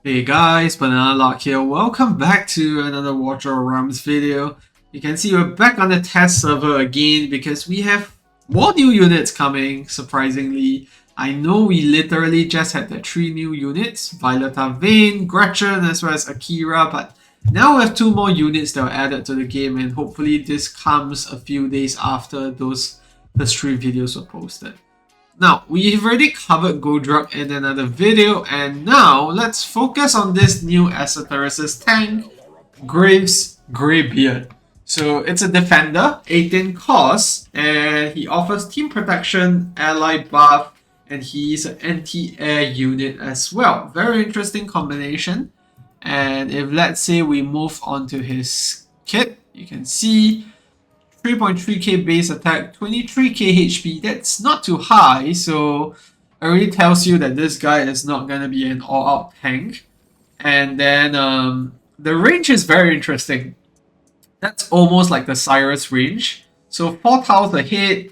Hey guys, Banana Lock here. Welcome back to another Watcher Realms video. You can see we're back on the test server again because we have more new units coming, surprisingly. I know we literally just had the 3 new units, Violeta Vane, Gretchen, as well as Akira, but now we have 2 more units that were added to the game, and hopefully this comes a few days after those first 3 videos were posted. Now, we've already covered Goldrug in another video, and now let's focus on this new Esoterus' tank, Graves Greybeard. So it's a defender, 18 cost, and he offers team protection, ally buff, and he's an anti-air unit as well. Very interesting combination. And if let's say we move on to his kit, you can see 3.3k base attack, 23k HP. That's not too high, so it already tells you that this guy is not gonna be an all-out tank. And then the range is very interesting. That's almost like the Cyrus range. So 4 tiles ahead,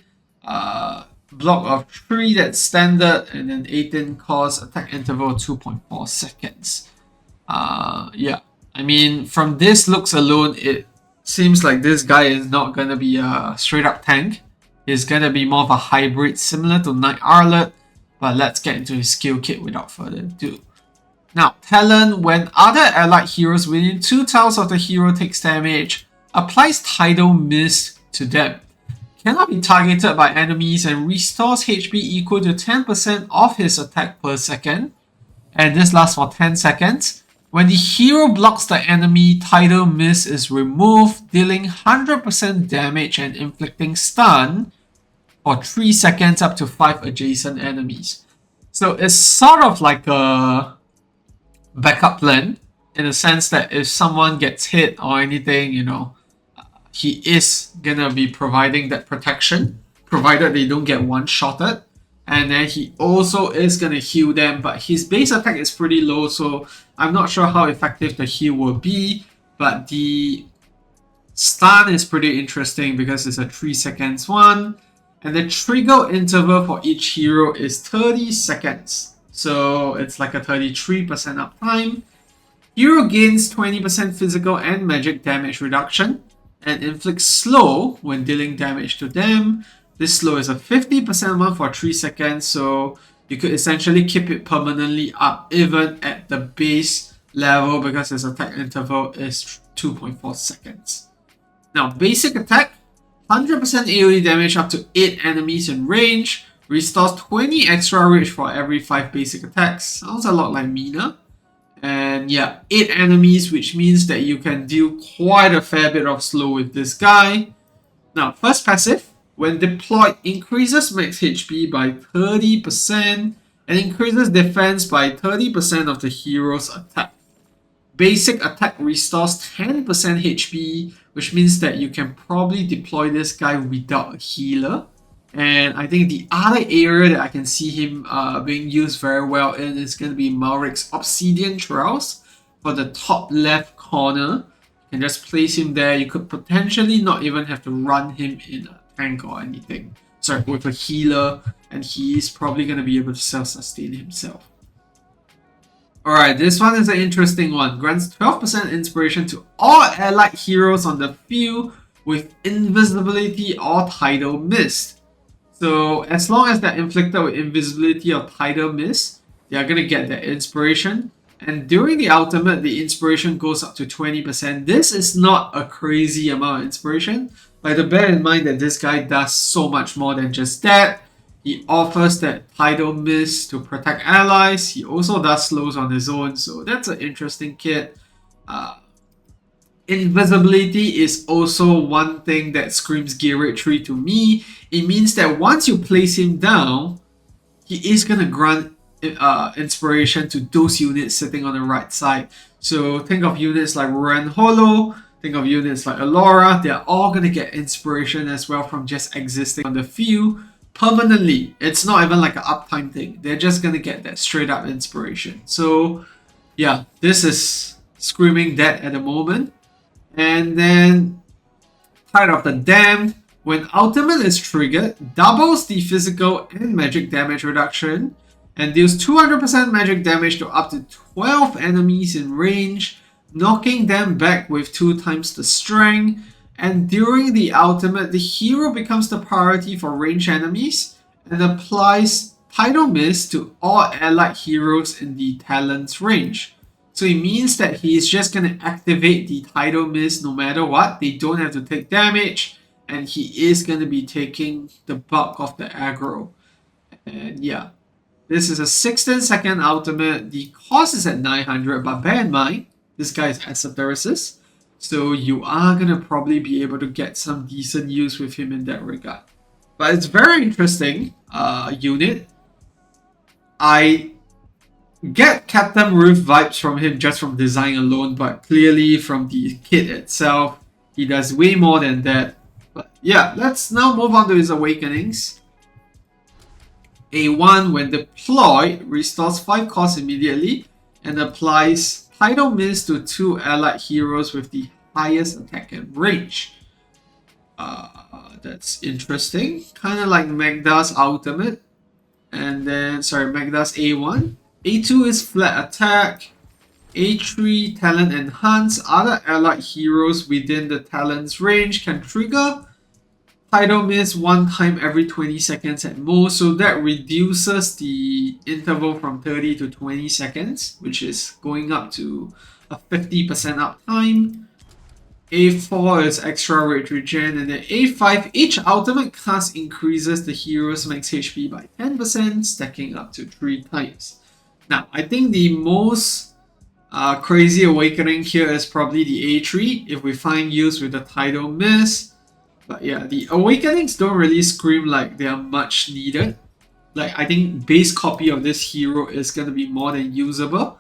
block of 3 that's standard, and then 18 cost, attack interval 2.4 seconds. Yeah, I mean, from this looks alone, it seems like this guy is not gonna be a straight up tank. He's gonna be more of a hybrid similar to Knight Arlet, but let's get into his skill kit without further ado. Now, talent: when other allied heroes within 2 tiles of the hero takes damage, applies Tidal Mist to them. Cannot be targeted by enemies and restores HP equal to 10% of his attack per second, and this lasts for 10 seconds. When the hero blocks the enemy, Tidal Mist is removed, dealing 100% damage and inflicting stun for 3 seconds up to 5 adjacent enemies. So it's sort of like a backup plan in the sense that if someone gets hit or anything, he is gonna be providing that protection, provided they don't get one-shotted. And then he also is going to heal them, but his base attack is pretty low, so I'm not sure how effective the heal will be. But the stun is pretty interesting because it's a 3 seconds one. And the trigger interval for each hero is 30 seconds. So it's like a 33% uptime. Hero gains 20% physical and magic damage reduction and inflicts slow when dealing damage to them. This slow is a 50% one for 3 seconds, so you could essentially keep it permanently up even at the base level because his attack interval is 2.4 seconds. Now, basic attack, 100% AoE damage up to 8 enemies in range, restores 20 extra rage for every 5 basic attacks. Sounds a lot like Mina. And yeah, 8 enemies, which means that you can deal quite a fair bit of slow with this guy. Now, first passive, when deployed, increases max HP by 30% and increases defense by 30% of the hero's attack. Basic attack restores 10% HP, which means that you can probably deploy this guy without a healer. And I think the other area that I can see him being used very well in is going to be Malric's Obsidian Trials for the top left corner. You can just place him there. You could potentially not even have to run him in a tank or anything. Sorry, with a healer, and he's probably going to be able to self-sustain himself. Alright, this one is an interesting one. Grants 12% inspiration to all allied heroes on the field with Invisibility or Tidal Mist. So as long as they're inflicted with Invisibility or Tidal Mist, they are going to get that inspiration. And during the ultimate, the inspiration goes up to 20%. This is not a crazy amount of inspiration, but to bear in mind that this guy does so much more than just that. He offers that Tidal Mist to protect allies. He also does slows on his own, so that's an interesting kit. Invisibility is also one thing that screams Gear 3 to me. It means that once you place him down, he is going to grant inspiration to those units sitting on the right side. So think of units like Ren Holo, think of units like Alora. They're all going to get inspiration as well from just existing on the field permanently. It's not even like an uptime thing. They're just going to get that straight up inspiration. So yeah, this is screaming that at the moment. And then Tide of the Damned, when ultimate is triggered, doubles the physical and magic damage reduction and deals 200% magic damage to up to 12 enemies in range, knocking them back with 2 times the strength. And during the ultimate, the hero becomes the priority for ranged enemies and applies Tidal Mist to all allied heroes in the talent's range. So it means that he is just going to activate the Tidal Mist no matter what. They don't have to take damage, and he is going to be taking the bulk of the aggro. And yeah, this is a 16-second ultimate. The cost is at 900, but bear in mind, this guy is Esotericis, so you are going to probably be able to get some decent use with him in that regard. But it's very interesting unit. I get Captain Ruth vibes from him just from design alone, but clearly from the kit itself, he does way more than that. But yeah, let's now move on to his awakenings. A1, when deployed, restores 5 cost immediately and applies Tidal Mist to 2 allied heroes with the highest attack and range. That's interesting. Kind of like Magda's ultimate. And then, sorry, Magda's A1. A2 is flat attack. A3, talent enhance. Other allied heroes within the talent's range can trigger Tidal Mist 1 time every 20 seconds at most. So that reduces the interval from 30 to 20 seconds, which is going up to a 50% uptime. A4 is extra rage regen, and then A5, each ultimate cast increases the hero's max HP by 10%, stacking up to 3 times. Now, I think the most crazy awakening here is probably the A3, if we find use with the Tidal Mist. But yeah, the awakenings don't really scream like they are much needed. Like, I think base copy of this hero is going to be more than usable.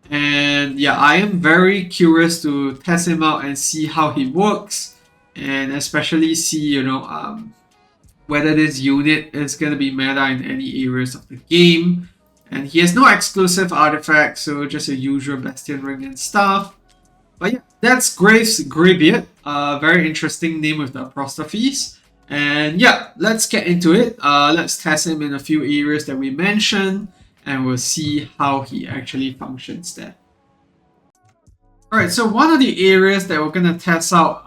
And yeah, I am very curious to test him out and see how he works, and especially see, you know, whether this unit is going to be meta in any areas of the game. And he has no exclusive artifacts, so just a usual Bastion Ring and stuff. But yeah, that's Greybeard. Very interesting name with the apostrophes. And yeah, let's get into it. Let's test him in a few areas that we mentioned, and we'll see how he actually functions there. Alright, so one of the areas that we're going to test out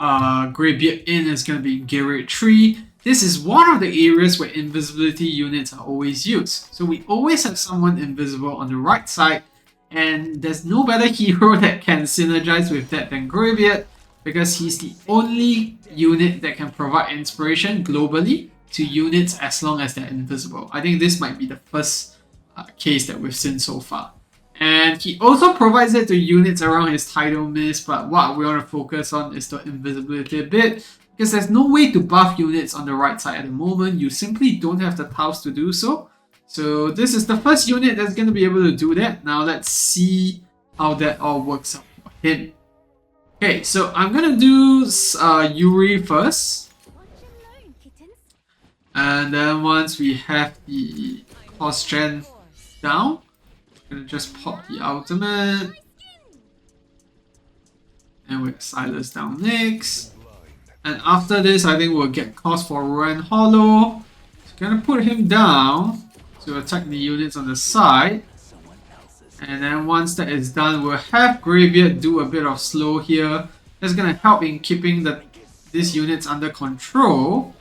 Greybeard in is going to be Garrett 3. This is one of the areas where invisibility units are always used. So we always have someone invisible on the right side, and there's no better hero that can synergize with that than Greybeard, because he's the only unit that can provide inspiration globally to units as long as they're invisible. I think this might be the first case that we've seen so far. And he also provides it to units around his Tidal Mist, but what we want to focus on is the invisibility a bit, because there's no way to buff units on the right side at the moment. You simply don't have the tiles to do so. So this is the first unit that's going to be able to do that. Now let's see how that all works out for him. Okay, so I'm going to do Yuri first. And then once we have the cost gen down, I'm going to just pop the ultimate. And with Silas down next. And after this, I think we'll get cost for Ruin Hollow. So going to put him down to attack the units on the side. And then once that is done, we'll have Greybeard do a bit of slow here. That's going to help in keeping these units under control.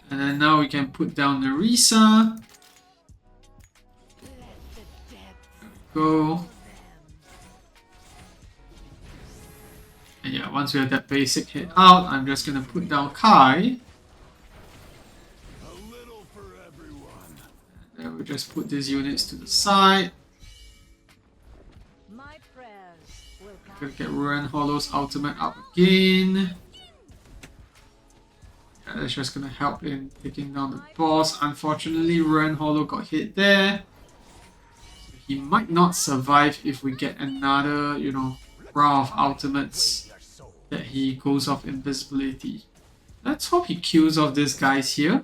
And then now we can put down Nerissa. Go. And yeah, once we have that basic hit out, I'm just going to put down Kai. And then we'll just put these units to the side. Gonna get Ruin Hollow's ultimate up again. Yeah, that's just gonna help in taking down the boss. Unfortunately, Ruin Hollow got hit there. So he might not survive if we get another, you know, round of ultimates that he goes off invisibility. Let's hope he kills off these guys here.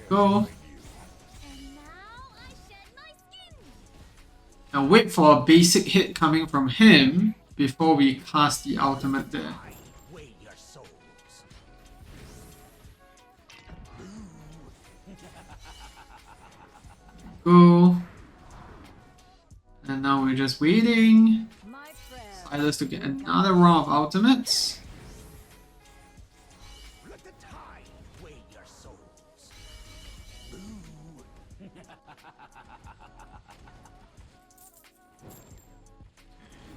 Go. And wait for a basic hit coming from him before we cast the ultimate there. And now we're just waiting Silas to get another round of ultimates.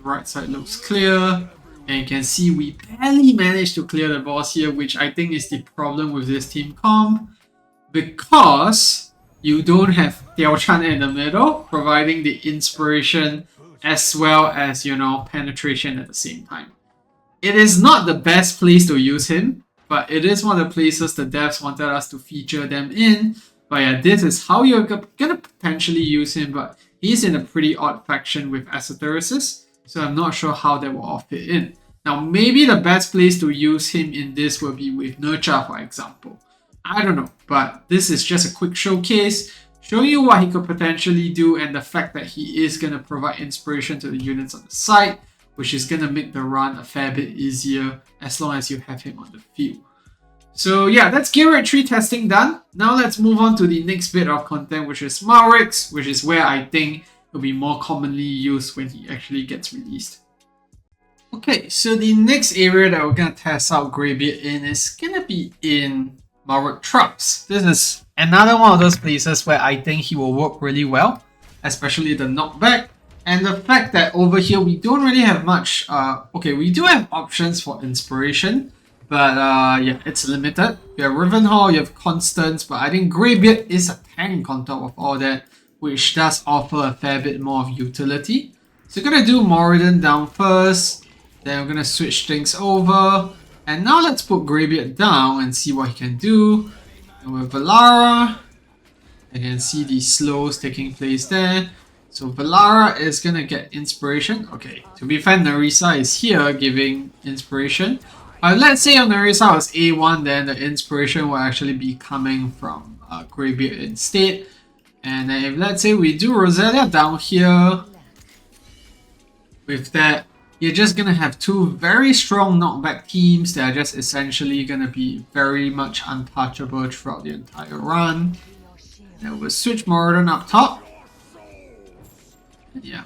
Right side looks clear. And you can see we barely managed to clear the boss here, which I think is the problem with this team comp. Because you don't have Diao Chan in the middle, providing the inspiration as well as, you know, penetration at the same time. It is not the best place to use him, but it is one of the places the devs wanted us to feature them in. But yeah, this is how you're gonna potentially use him, but he's in a pretty odd faction with Esotericis. So I'm not sure how that will all fit in. Now, maybe the best place to use him in this will be with Nurture, for example. I don't know, but this is just a quick showcase, showing you what he could potentially do and the fact that he is going to provide inspiration to the units on the side, which is going to make the run a fair bit easier as long as you have him on the field. So yeah, that's Greybeard 3 testing done. Now let's move on to the next bit of content, which is Maurix, which is where I think will be more commonly used when he actually gets released. Okay, so the next area that we're going to test out Greybeard in is going to be in Mossy Trials. This is another one of those places where I think he will work really well, especially the knockback. And the fact that over here we don't really have much, okay, we do have options for inspiration, but yeah, it's limited. You have Rivenhall, you have Constance, but I think Greybeard is a tank on top of all that, which does offer a fair bit more of utility. So we're going to do Moradin down first, then we're going to switch things over, and now let's put Greybeard down and see what he can do. And with Valara, you can see the slows taking place there. So Valara is going to get inspiration. Okay, to be fair, Nerissa is here giving inspiration. Let's say on Nerissa was A1, then the inspiration will actually be coming from Greybeard instead. And then if let's say we do Roselia down here, with that, you're just going to have two very strong knockback teams that are just essentially going to be very much untouchable throughout the entire run. Then we'll switch Moradin up top. And yeah.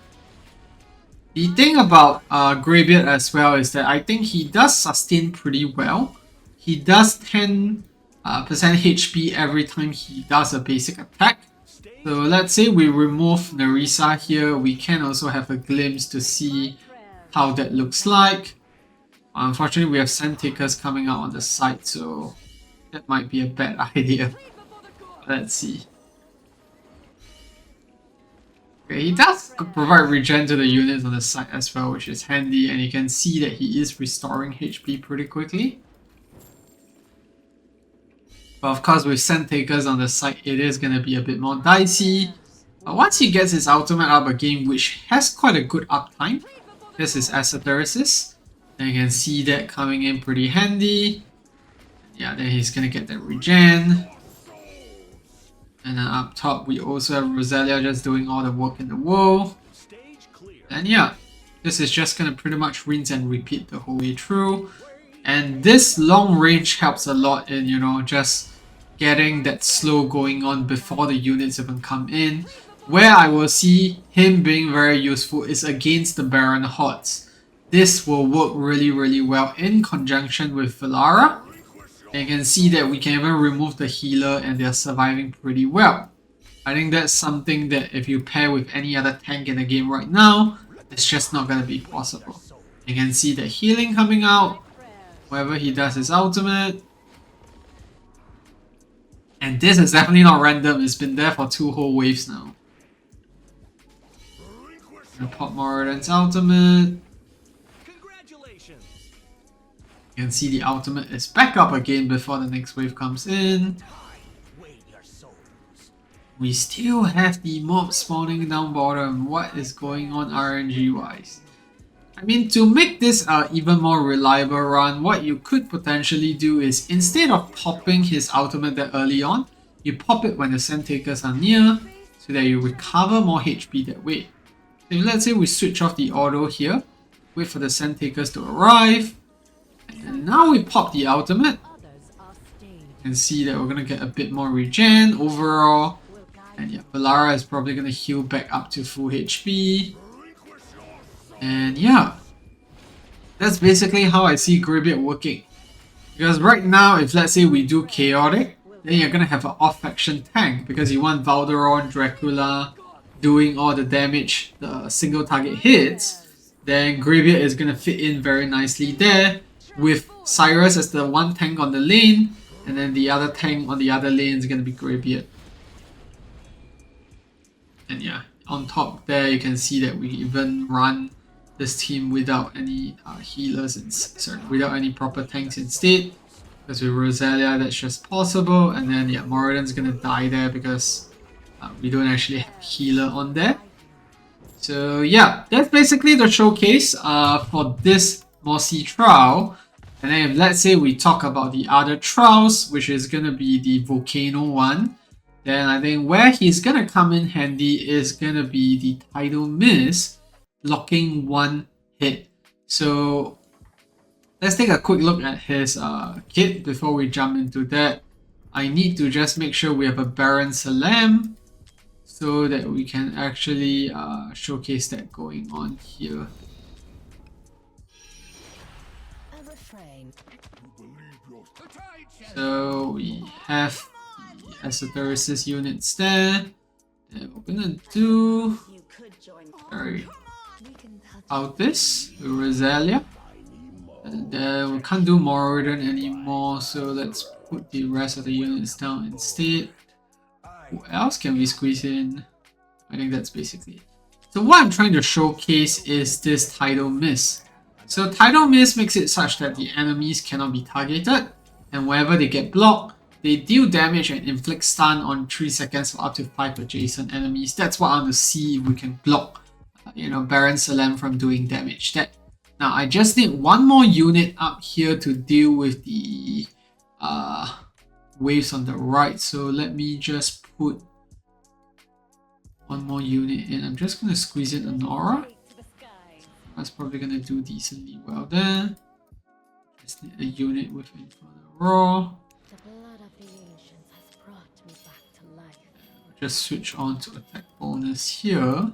The thing about Greybeard as well is that I think he does sustain pretty well. He does 10% HP every time he does a basic attack. So let's say we remove Nerissa here, we can also have a glimpse to see how that looks like. Unfortunately, we have Scent Takers coming out on the side, so that might be a bad idea. Let's see. Okay, he does provide regen to the units on the side as well, which is handy, and you can see that he is restoring HP pretty quickly. But of course, with Scent Takers on the side, it is going to be a bit more dicey. But once he gets his ultimate up again, which has quite a good uptime, this is Esotericis. Then you can see that coming in pretty handy. Yeah, then he's going to get that regen. And then up top, we also have Roselia just doing all the work in the world. And yeah, this is just going to pretty much rinse and repeat the whole way through. And this long range helps a lot in, you know, just getting that slow going on before the units even come in. Where I will see him being very useful is against the Baron Hordes. This will work really, really well in conjunction with Valara. And you can see that we can even remove the healer and they're surviving pretty well. I think that's something that if you pair with any other tank in the game right now, it's just not going to be possible. You can see the healing coming out whenever he does his ultimate. And this is definitely not random, it's been there for 2 whole waves now. And pop Moradin's ultimate. Congratulations. You can see the ultimate is back up again before the next wave comes in. We still have the mob spawning down bottom. What is going on RNG wise? I mean, to make this even more reliable run, what you could potentially do is instead of popping his ultimate that early on, you pop it when the Scent Takers are near so that you recover more HP that way. So let's say we switch off the auto here, wait for the Scent Takers to arrive, and now we pop the ultimate. You can see that we're going to get a bit more regen overall. And yeah, Valara is probably going to heal back up to full HP. And yeah, that's basically how I see Greybeard working. Because right now, if let's say we do Chaotic, then you're gonna have an off-faction tank because you want Valderon, Dracula doing all the damage, the single target hits. Then Greybeard is gonna fit in very nicely there with Cyrus as the one tank on the lane, and then the other tank on the other lane is gonna be Greybeard. And yeah, on top there you can see that we even run this team without any healers and sorry, without any proper tanks instead. Because with Rosalia that's just possible, and then yeah, Moradin's gonna die there because we don't actually have a healer on there. So yeah, that's basically the showcase for this Mossy Trial. And then if let's say we talk about the other trials, which is gonna be the Volcano one, then I think where he's gonna come in handy is gonna be the Tidal Miss, blocking one hit. So let's take a quick look at his kit before we jump into that. I need to just make sure we have a Baron Salam so that we can actually showcase that going on here. So we have the Esotericis units there. And we're gonna do this with Rosalia. And we can't do Moradin anymore, so let's put the rest of the units down instead. Who else can we squeeze in? I think that's basically it. So what I'm trying to showcase is this Tidal Miss. So Tidal Miss makes it such that the enemies cannot be targeted, and wherever they get blocked, they deal damage and inflict stun on 3 seconds for up to 5 adjacent enemies. That's what I want to see if we can block, Baron Salam from doing damage. Now I just need one more unit up here to deal with the waves on the right. So let me just put one more unit in. I'm just going to squeeze in Honora. That's probably going to do decently well there. Just need a unit with Inferno Raw. Just switch on to attack bonus here.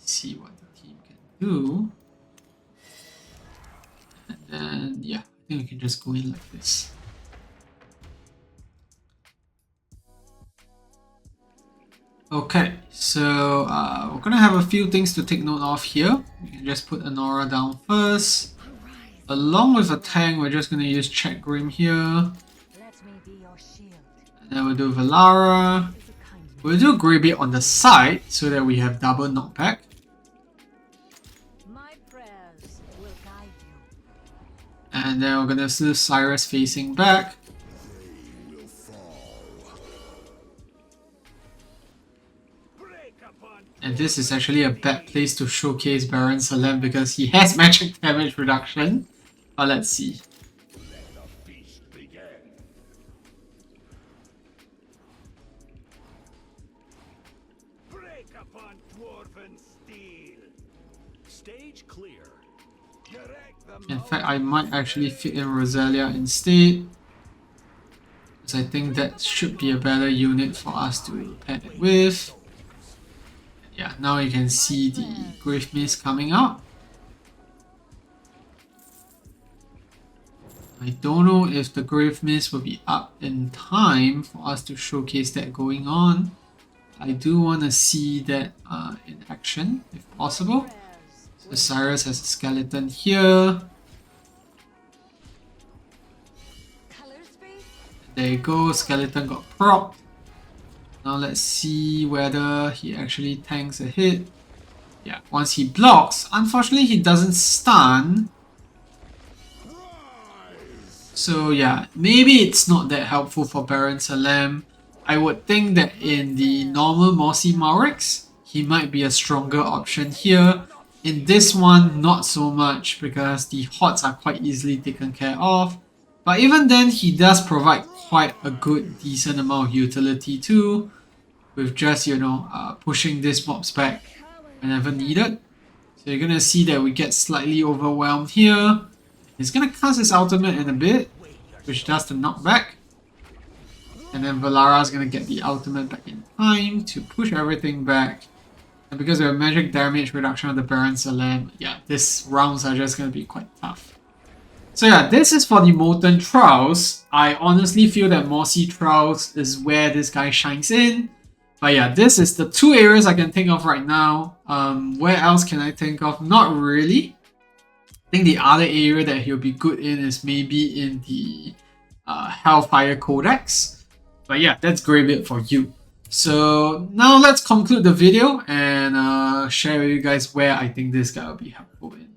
See what the team can do. And then, yeah, I think we can just go in like this. Okay, so we're gonna have a few things to take note of here. We can just put Honora down first. Along with a tank, we're just gonna use Check Grim here. And then we'll do Valara. We'll do Greybeard on the side so that we have double knockback. And then we're gonna do Cyrus facing back. And this is actually a bad place to showcase Baron Salam because he has magic damage reduction. But let's see. Stage clear. In fact, I might actually fit in Rosalia instead. Because I think that should be a better unit for us to pair it with. Yeah, now you can see the Grave Mist coming out. I don't know if the Grave Mist will be up in time for us to showcase that going on. I do want to see that in action, if possible. So Cyrus has a skeleton here. There you go, skeleton got propped. Now let's see whether he actually tanks a hit. Yeah, once he blocks, unfortunately he doesn't stun. So yeah, maybe it's not that helpful for Baron Salam. I would think that in the normal Mossy Maurix, he might be a stronger option here. In this one, not so much because the HOTS are quite easily taken care of. But even then, he does provide quite a good, decent amount of utility too. With just, pushing these mobs back whenever needed. So you're gonna see that we get slightly overwhelmed here. He's gonna cast his ultimate in a bit, which does the knockback. And then Valara's gonna get the ultimate back in time to push everything back. And because of magic damage reduction of the Baron Salam, yeah, these rounds are just going to be quite tough. So yeah, this is for the Molten Trials. I honestly feel that Mossy Trials is where this guy shines in. But yeah, this is the two areas I can think of right now. Where else can I think of? Not really. I think the other area that he'll be good in is maybe in the Hellfire Codex. But yeah, that's Greybeard for you. So now let's conclude the video and share with you guys where I think this guy will be helpful in.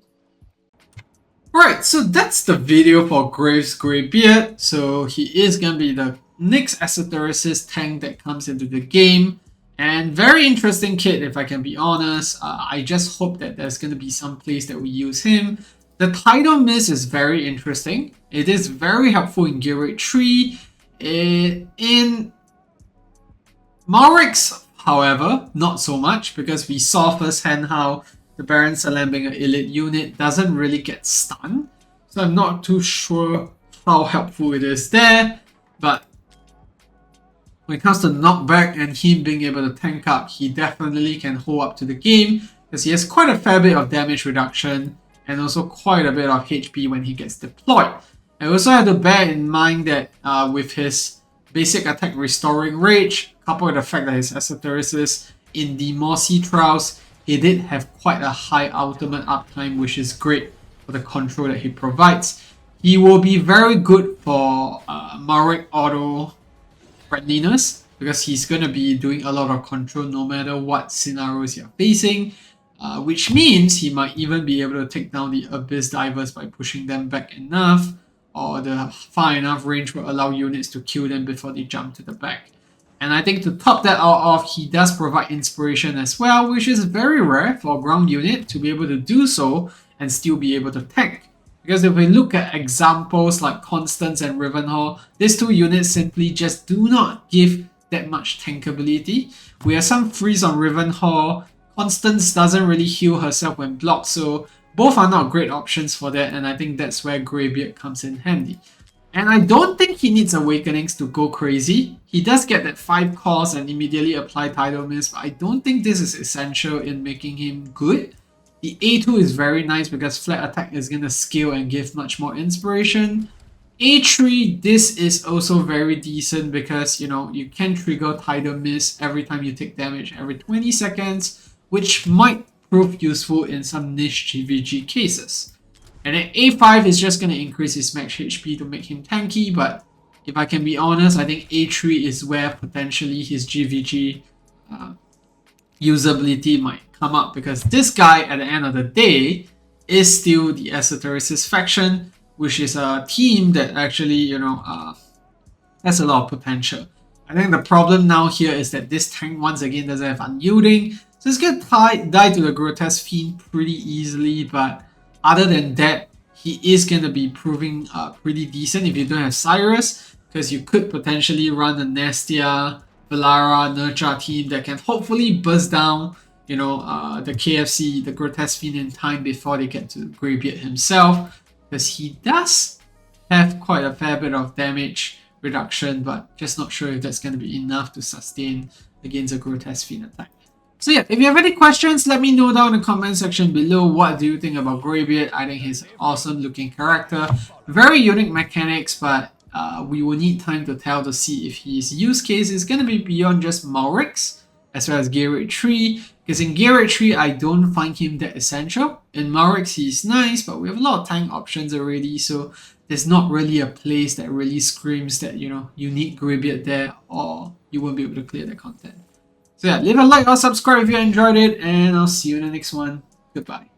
Alright, so that's the video for Graves Greybeard. So he is going to be the next Esotericist tank that comes into the game. And very interesting kit, if I can be honest. I just hope that there's going to be some place that we use him. The Tidal Mist is very interesting. It is very helpful in Gear Rate 3. In Maurix, however, not so much, because we saw firsthand how the Baron Salam being an elite unit doesn't really get stunned. So I'm not too sure how helpful it is there. But when it comes to knockback and him being able to tank up, he definitely can hold up to the game, because he has quite a fair bit of damage reduction and also quite a bit of HP when he gets deployed. I also have to bear in mind that with his basic attack restoring rage, coupled with the fact that his Esotericist in the Mossy Trials, he did have quite a high ultimate uptime, which is great for the control that he provides. He will be very good for Mauric auto friendliness, because he's going to be doing a lot of control no matter what scenarios you're facing, which means he might even be able to take down the Abyss Divers by pushing them back enough, or the far enough range will allow units to kill them before they jump to the back. And I think to top that out off, he does provide inspiration as well, which is very rare for a ground unit to be able to do so and still be able to tank. Because if we look at examples like Constance and Ravenhall, these two units simply just do not give that much tankability. We have some freeze on Ravenhall. Constance doesn't really heal herself when blocked, so both are not great options for that, and I think that's where Greybeard comes in handy. And I don't think he needs Awakenings to go crazy. He does get that 5 cores and immediately apply Tidal Mist, but I don't think this is essential in making him good. The A2 is very nice because flat attack is going to scale and give much more inspiration. A3, this is also very decent because, you know, you can trigger Tidal Mist every time you take damage every 20 seconds, which might prove useful in some niche GVG cases. And then A5 is just going to increase his max HP to make him tanky, but if I can be honest, I think A3 is where potentially his GVG usability might come up, because this guy at the end of the day is still the Esotericist faction, which is a team that actually, you know, has a lot of potential. I think the problem now here is that this tank once again doesn't have unyielding, so it's going to die to the Grotesque Fiend pretty easily, but other than that, he is going to be proving pretty decent if you don't have Cyrus, because you could potentially run a Nestia, Valara, Nurture team that can hopefully burst down, you know, the KFC, the Grotesque Fiend in time before they get to Greybeard himself, because he does have quite a fair bit of damage reduction, but just not sure if that's going to be enough to sustain against a Grotesque Fiend attack. So yeah, if you have any questions, let me know down in the comment section below. What do you think about Greybeard? I think he's an awesome looking character. Very unique mechanics, but we will need time to tell to see if his use case is going to be beyond just Maurix, as well as Gear Rate 3. Because in Gear Rate 3, I don't find him that essential. In Maurix, he's nice, but we have a lot of tank options already, so there's not really a place that really screams that, you know, you need Greybeard there, or you won't be able to clear the content. So yeah, leave a like or subscribe if you enjoyed it, and I'll see you in the next one. Goodbye.